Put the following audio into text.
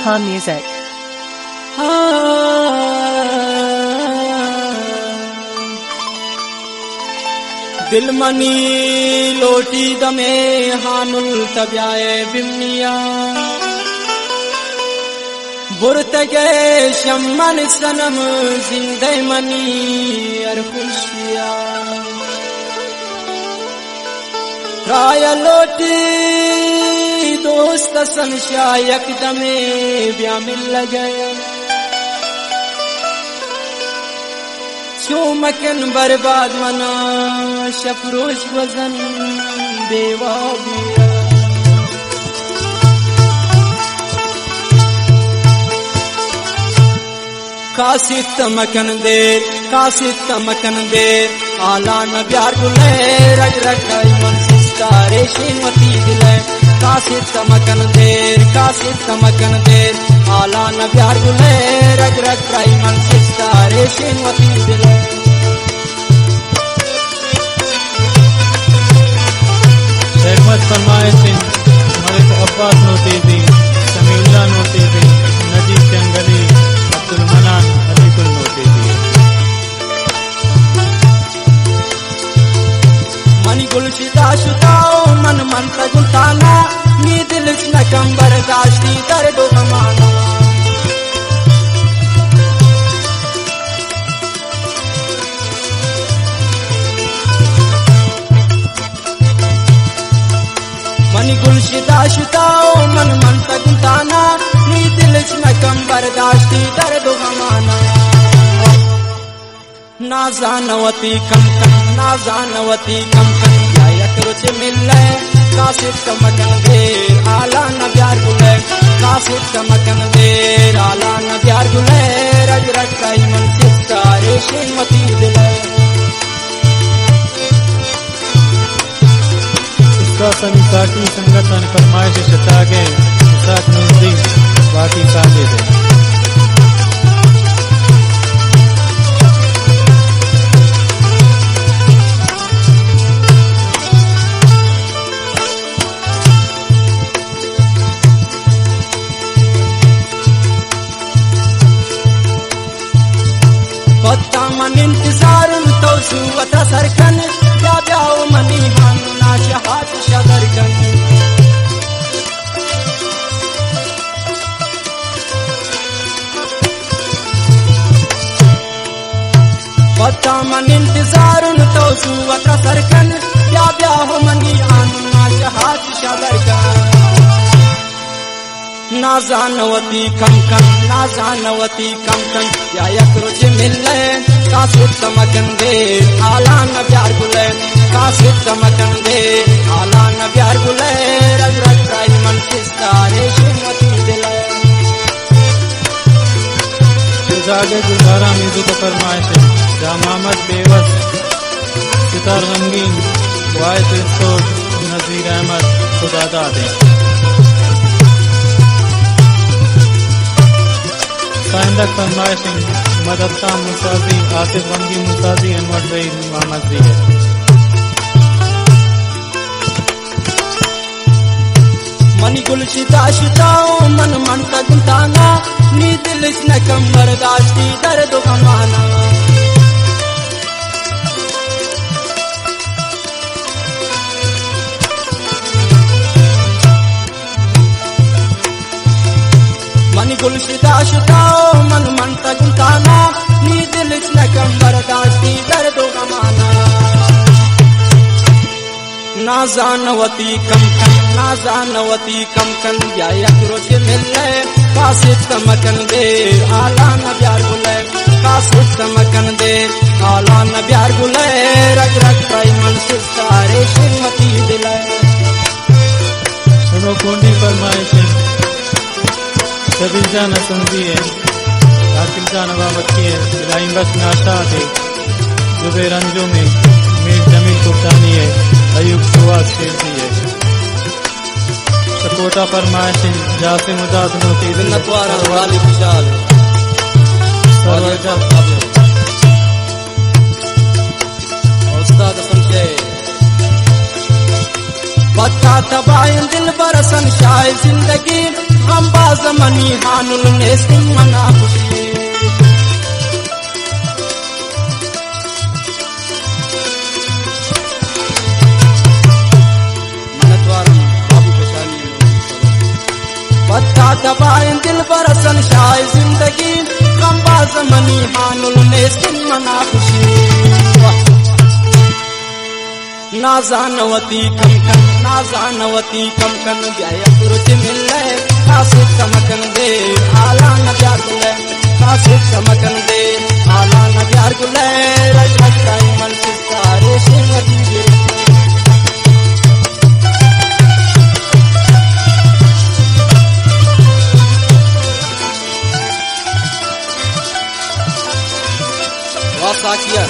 Taha Music. दिल money लोटी दमे हानुल तब्याए बिमनिया बुरतगे शम्मन सनम जिंदे मनी अर खुशिया राय लोटी दोस्त संशा यकदमे ब्या मिल लगे मकन बर्बाद मना शफरोश वजन बेवा बिया कासित मकन देर आला न प्यार गुले रग रग मन सिस्तारे श्रीमती दिले कासित मकन देर आला न प्यार गुले रग रग मन सिस्तारे श्रीमती दिले रहमत फरमाए सिंह मलिक अब्बास नोतीबी समीउल्लाह नोतीबी नजीब जंगली अब्दुल मनान अलीकुल नोतीबी मनी गुलशिदा शुदाओ मन मंत्र गुलताना नी दिल न कंबर दाश्ती दर्द गमाना मनी गुलशिदा शुदाओ मन मंत्र गुलताना नी दिल न कंबर दाश्ती दर्द गमाना ना जानवती कम या यकरुच मिले कासिद कमकन देर आला न प्यार गुले कासिद कमकन देर आला न प्यार गुले रग रग काई मन सिस्तारे श्रीमती दिले उसका सनी काटी संगतन फरमाइश शतागे साथ नूरी बाकी साजे दे मन इंतजार तो सुवत सरकन या ब्याओ मनी हम नाश हाथ शदरकन पता मन इंतजार तो सुवत सरकन या ब्याओ मनी हम नाश हाथ शदरकन ना जानवती कमकन या यकरुच मिले कासिद कमकन दे आला न प्यार गुले कासिद कमकन दे आला न प्यार गुले रग रग राई मन सिस्तारे श्रीमती दिले गुजागे गुजारा म्यूजिक फरमाइश जा मोहम्मद बेवस सितार रंगीन वायस सोच नजीर अहमद खुदादा दे साइंदक फरमाइश मदरसा मुसाजी आसिफ रंगी मुसाजी अनवर भाई मोहम्मद भी है मनी गुलशिदा शुदाओ मन मंत्र गुलताना नी दिल न कंबर दाश्ती दर्द गमाना मनी गुलशिदा शुदाओ मन मंत्र गुलताना नी दिल न कंबर दाश्ती दर्द गमाना ना जानवती कमकन या यकरुच मिले कासिद कमकन देर आला न प्यार गुले कासिद कमकन देर आला न प्यार गुले रग रग काई मन सिस्तारे श्रीमती दिले सुनो कोंडी फरमाइश सबीर जान असंदी है आकिल जान अबावती है इब्राहिम बख्श नाशा थे जुबैर अंजो में मीर जमील कुर्तानी है अयूब सुवाद शेरती है सपोटा फरमाइश जासे मुदात नोती नतवारा वाली खुशाल उस्ताद संजय पता तबाइन दिल बरसन शाय जिंदगी हम बाजमनी हानुल ने सिंह मना खुशी पत्ता दबाए दिल बरसन शाय जिंदगी हम बाजमनी हानुल ने सिंह मना खुशी ना जानवती कमकन व्याय सुरत मिले कासे चमकन दे आला न प्यार गुले कासे चमकन दे आला न प्यार गुले रज रजाई मन सितारे सिंगती दे वासा किया